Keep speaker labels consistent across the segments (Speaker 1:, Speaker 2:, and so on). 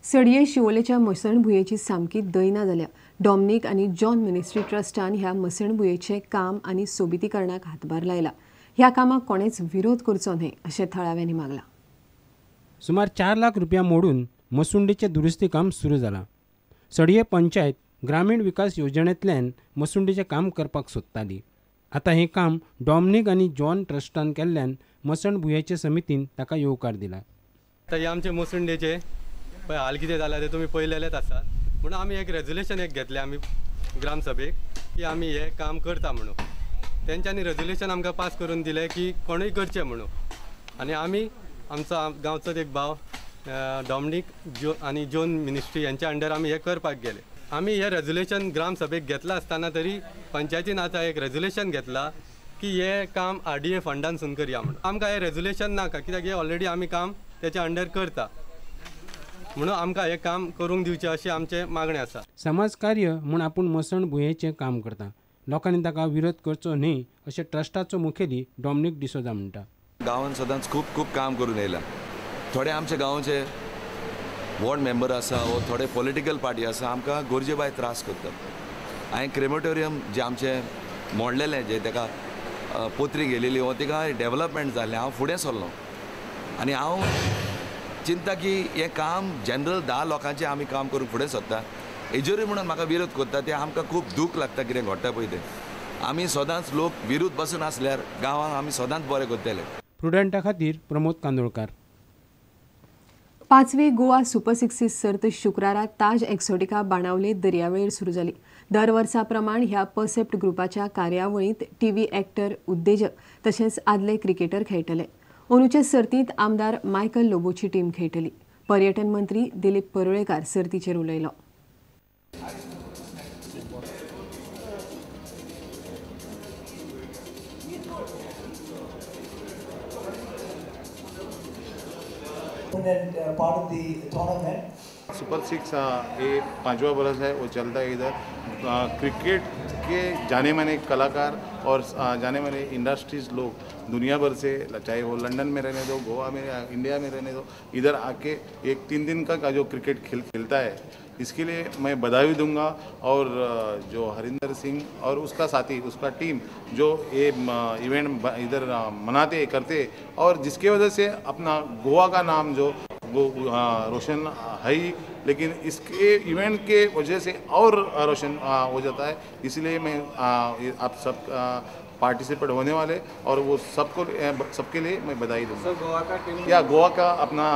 Speaker 1: सडये शिवोलेच्या मसणभुंयेची सामकी दयना जाल्या. डॉमनीक आनी जॉन मिनिस्ट्री ट्रस्टान ह्या मसणभुंयेचें काम आनी सोबितीकरणाक हातभार लायला. ह्या कामाक कोणेच विरोध करचो न्हय अशें थळाव्यांनी मागलां.
Speaker 2: सुमार 4 लाख रुपया मोडून मसुंडेचें दुरुस्ती काम सुरू जालां. सडये पंचायत ग्रामीण विकास येवजणेंतल्यान मसुंडेचें काम करपाक सोदताली. आतां हें काम डॉमनीक आनी जॉन ट्रस्टान केल्ल्यान मसणभुंयेचे समितीन ताका येवकार दिला.
Speaker 3: आतां हे आमचे मसुंडेचे पळय हाल कितें जालां तें तुमी पळयलेलेच आसा. म्हणून आमी एक रेजोल्युशन घेतलें आमी ग्रामसभेक की आमी हें काम करता म्हणून. तेंच्यांनी रेजोल्युशन आमकां पास करून दिलें की कोणूय करचें म्हणून. आनी आमी आमचो गांवचोच एक भाव डॉमनीक आनी जॉन मिनिस्ट्री यांच्या अंडर आमी हें करपाक गेले. आमी हें रेजोल्युशन ग्रामसभेक घेतलां आसतना तरी पंचायतीन आतां एक रेजोल्युशन घेतलां की हें काम RDA फंडानसून करया म्हणून. आमकां हें रेजोल्युशन नाका कित्याक हें ऑलरेडी आमी काम तेच्या अंडर करता. म्हणून आमकां हें काम करूंक दिवचें अशें आमचें मागणें आसा.
Speaker 2: समाज कार्य म्हूण आपूण मसणभुंयेचें काम करता. लोकांनी ताका विरोध करचो न्हय अशें ट्रस्टाचो मुखेली डॉमनीक डिसोजा म्हणटा.
Speaker 4: गांवांत सदांच खूब काम करून येयलां. थोडे आमच्या गांवचे वॉर्ड मेंबर आसा वो थोडे पॉलिटिकल पार्टी आसा आमकां गरजे भायर त्रास करतात. हांवें क्रेमेटोरियम जे आमचें मोडलेलें जे ताका पोत्री गेलेली वो तिका डेवलपमेंट जाल्लें हांव फुडें सरलो आनी हांव चिंता की हें काम जनरल 10 लोकांचें आमी काम करून फुडें सरता. हेजेरूय म्हणून म्हाका विरोध करता तें आमकां खूब दूख लागता कितें घडटा पळय तें. आमी सदांच लोक विरोध बसून आसल्यार गांवांक आमी सदांच बरें करतले.
Speaker 2: प्रुडंटा खातीर प्रमोद कांदोळकार.
Speaker 1: 5वी गोवा सुपर सिक्सीस सर्त शुक्रारा ताज एक्सोटिका बाणावले दर्यावेळेर सुरू जाली. दर वर्सा प्रमाण ह्या परसेप्ट ग्रुपाच्या कार्यावळींत TV एक्टर, उद्देजक तशेंच आदले क्रिकेटर खेळटले. अंदूचे सर्तींत आमदार मायकल लोबोची टीम खेळटली. पर्यटन मंत्री दिलीप परुळेकार सर्तीचेर उलयलो.
Speaker 5: Part of the tournament.
Speaker 6: Super 6 ये 5वां बरस है वो चलता है इधर. क्रिकेट के जाने माने कलाकार और जाने माने इंडस्ट्रीज लोग दुनिया भर से, चाहे वो लंदन में रहने दो, गोवा में, इंडिया में रहने दो, इधर आके एक 3 दिन का जो क्रिकेट खेलता है इसके लिए मैं बधाई दूंगा. और जो हरिंदर सिंह और उसका साथी, उसका टीम जो ये इवेंट इधर मनाते करते और जिसके वजह से अपना गोवा का नाम जो वो रोशन है ही, लेकिन इसके इवेंट के वजह से और रोशन हो जाता है. इसलिए मैं आप सब पार्टिसिपेट होने वाले और वो सबके लिए मैं बधाई दूंगा. गोवा का टीम या गोवा का अपना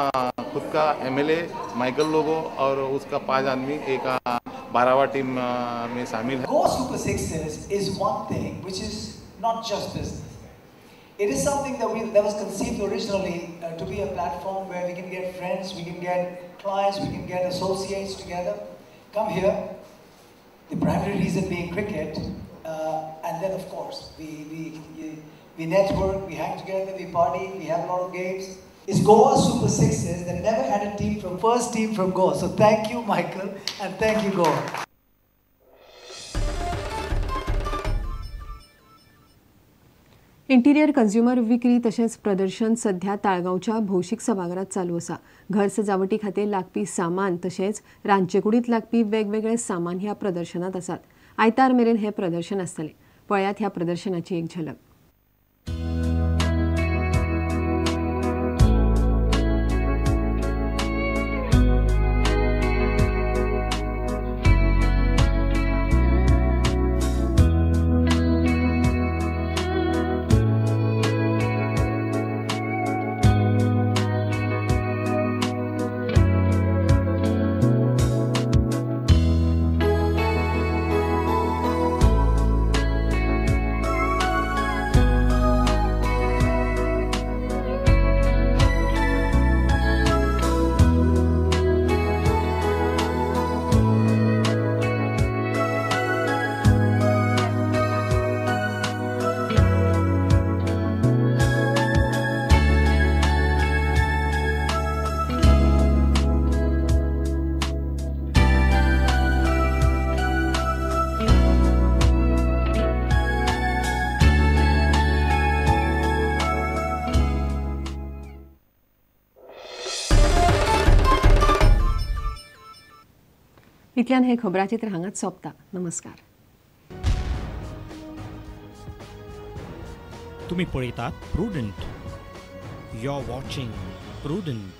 Speaker 6: खुद का MLA माइकल लोबो और उसका 5 आदमी एक 12वां टीम में शामिल है.
Speaker 5: Goa Super Sixes is one thing which is not just business. It is something that was conceived originally to be a platform where we can get friends, we can get clients, we can get associates together, come here. The primary reason being cricket, and then of course we network, we hang together, we party, we have a lot of games. It's Goa Super Sixes that never had a team from first team from Goa. So thank you, Michael, and thank you, Goa.
Speaker 1: Interior consumer विक्री तशेंच प्रदर्शन सध्या ताळगांवच्या भौशीक सभाघरांत चालू आसा. घर सजावटी खातीर लागपी सामान तशेंच रांदचेकुडींत लागपी वेगवेगळे सामान ह्या प्रदर्शनात आसात. आयतार मेरेन हे प्रदर्शन आसतलें. पळयात ह्या प्रदर्शनाची एक झलक. इतल्यान हे खबराचित्र हांगाच सोंपता. नमस्कार.
Speaker 7: तुम्ही पळयतात Prudent. You are watching prudent.